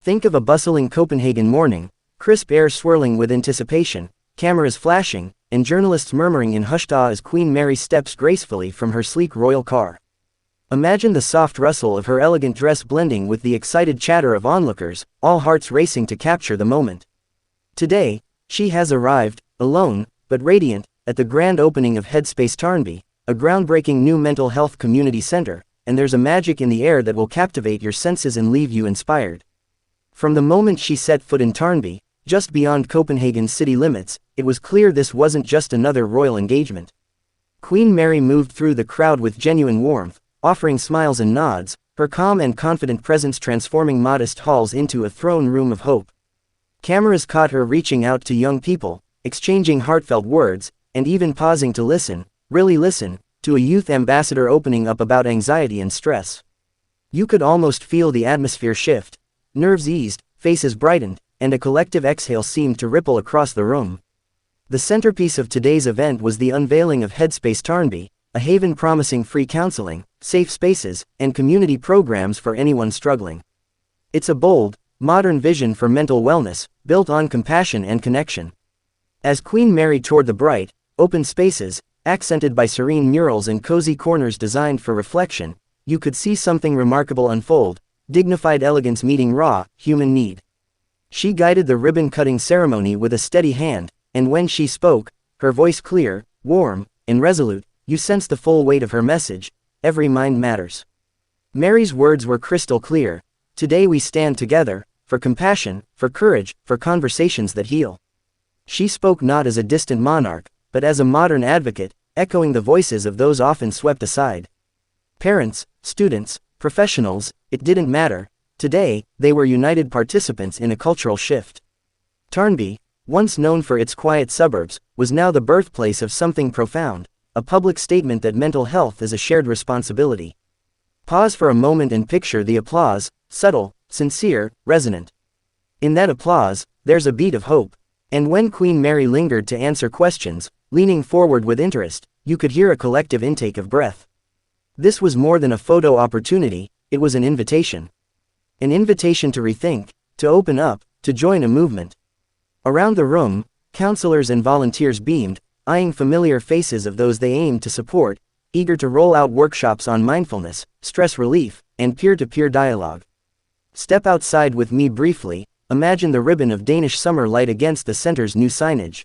Think of a bustling Copenhagen morning, crisp air swirling with anticipation, cameras flashing, and journalists murmuring in hushed awe as Queen Mary steps gracefully from her sleek royal car. Imagine the soft rustle of her elegant dress blending with the excited chatter of onlookers, all hearts racing to capture the moment. Today, she has arrived, alone, but radiant, at the grand opening of Headspace Tårnby, a groundbreaking new mental health community center, and there's a magic in the air that will captivate your senses and leave you inspired. From the moment she set foot in Tårnby, just beyond Copenhagen's city limits, it was clear this wasn't just another royal engagement. Queen Mary moved through the crowd with genuine warmth, offering smiles and nods, her calm and confident presence transforming modest halls into a throne room of hope. Cameras caught her reaching out to young people, exchanging heartfelt words, and even pausing to listen, really listen, to a youth ambassador opening up about anxiety and stress. You could almost feel the atmosphere shift, nerves eased, faces brightened, and a collective exhale seemed to ripple across the room. The centerpiece of today's event was the unveiling of Headspace Tårnby, a haven promising free counseling, safe spaces, and community programs for anyone struggling. It's a bold, modern vision for mental wellness, built on compassion and connection. As Queen Mary toured the bright, open spaces, accented by serene murals and cozy corners designed for reflection, you could see something remarkable unfold, dignified elegance meeting raw, human need. She guided the ribbon-cutting ceremony with a steady hand, and when she spoke, her voice clear, warm, and resolute, you sensed the full weight of her message: every mind matters. Mary's words were crystal clear: today we stand together, for compassion, for courage, for conversations that heal. She spoke not as a distant monarch, but as a modern advocate, echoing the voices of those often swept aside. Parents, students, professionals, it didn't matter. Today, they were united participants in a cultural shift. Tårnby, once known for its quiet suburbs, was now the birthplace of something profound, a public statement that mental health is a shared responsibility. Pause for a moment and picture the applause, subtle, sincere, resonant. In that applause, there's a beat of hope. And when Queen Mary lingered to answer questions, leaning forward with interest, you could hear a collective intake of breath. This was more than a photo opportunity, it was an invitation. An invitation to rethink, to open up, to join a movement. Around the room, counselors and volunteers beamed, eyeing familiar faces of those they aimed to support, eager to roll out workshops on mindfulness, stress relief, and peer-to-peer dialogue. Step outside with me briefly. Imagine the ribbon of Danish summer light against the center's new signage.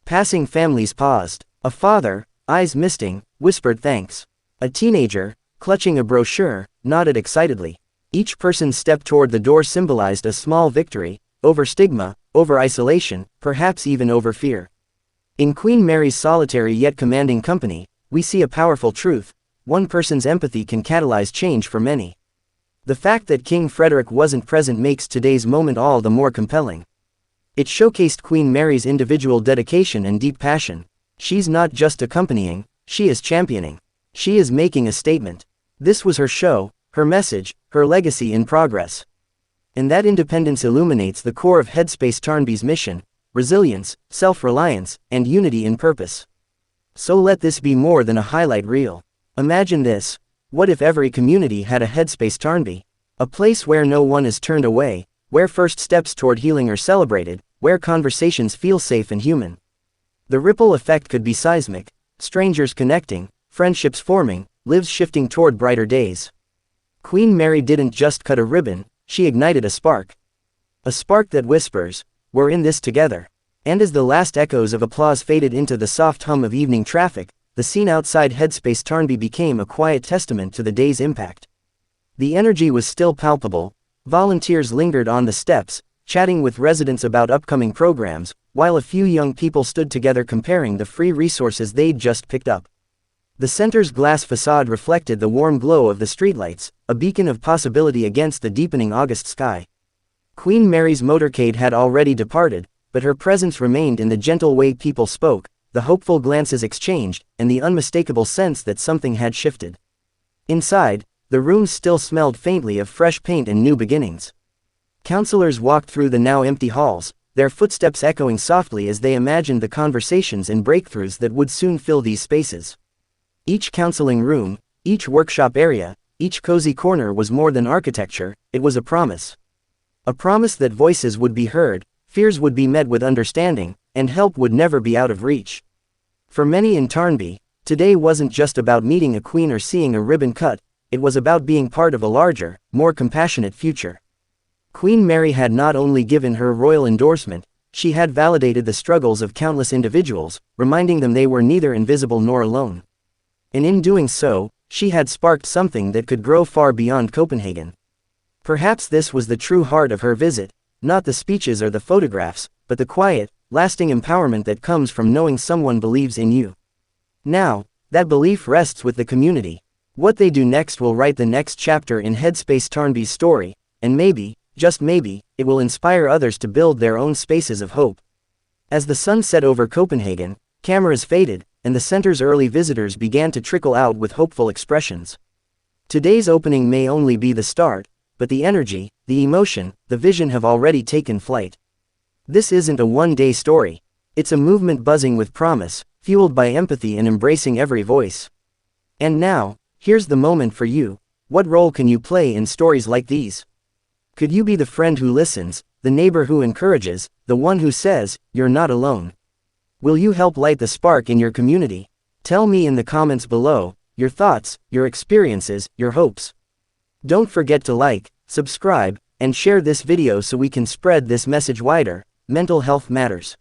Passing families paused. A father, eyes misting, whispered thanks. A teenager, clutching a brochure, nodded excitedly. Each person's step toward the door symbolized a small victory, over stigma, over isolation, perhaps even over fear. In Queen Mary's solitary yet commanding company, we see a powerful truth: one person's empathy can catalyze change for many. The fact that King Frederik wasn't present makes today's moment all the more compelling. It showcased Queen Mary's individual dedication and deep passion. She's not just accompanying, she is championing. She is making a statement. This was her show, her message, her legacy in progress. And that independence illuminates the core of Headspace Tårnby's mission: resilience, self-reliance, and unity in purpose. So let this be more than a highlight reel. Imagine this: what if every community had a Headspace Tårnby? A place where no one is turned away, where first steps toward healing are celebrated, where conversations feel safe and human. The ripple effect could be seismic: strangers connecting, friendships forming, lives shifting toward brighter days. Queen Mary didn't just cut a ribbon, she ignited a spark. A spark that whispers, "We're in this together." And as the last echoes of applause faded into the soft hum of evening traffic, the scene outside Headspace Tårnby became a quiet testament to the day's impact. The energy was still palpable. Volunteers lingered on the steps, chatting with residents about upcoming programs, while a few young people stood together comparing the free resources they'd just picked up. The center's glass facade reflected the warm glow of the streetlights, a beacon of possibility against the deepening August sky. Queen Mary's motorcade had already departed, but her presence remained in the gentle way people spoke, the hopeful glances exchanged, and the unmistakable sense that something had shifted. Inside, the rooms still smelled faintly of fresh paint and new beginnings. Counselors walked through the now empty halls, their footsteps echoing softly as they imagined the conversations and breakthroughs that would soon fill these spaces. Each counseling room, each workshop area, each cozy corner was more than architecture, it was a promise. A promise that voices would be heard, fears would be met with understanding, and help would never be out of reach. For many in Tårnby, today wasn't just about meeting a queen or seeing a ribbon cut, it was about being part of a larger, more compassionate future. Queen Mary had not only given her royal endorsement, she had validated the struggles of countless individuals, reminding them they were neither invisible nor alone. And in doing so, she had sparked something that could grow far beyond Copenhagen. Perhaps this was the true heart of her visit, not the speeches or the photographs, but the quiet, lasting empowerment that comes from knowing someone believes in you. Now, that belief rests with the community. What they do next will write the next chapter in Headspace Tårnby's story, and maybe, just maybe, it will inspire others to build their own spaces of hope. As the sun set over Copenhagen, cameras faded, and the center's early visitors began to trickle out with hopeful expressions. Today's opening may only be the start, but the energy, the emotion, the vision have already taken flight. This isn't a one-day story. It's a movement buzzing with promise, fueled by empathy and embracing every voice. And now, here's the moment for you. What role can you play in stories like these? Could you be the friend who listens, the neighbor who encourages, the one who says, "You're not alone"? Will you help light the spark in your community? Tell me in the comments below, your thoughts, your experiences, your hopes. Don't forget to like, subscribe, and share this video so we can spread this message wider. Mental health matters.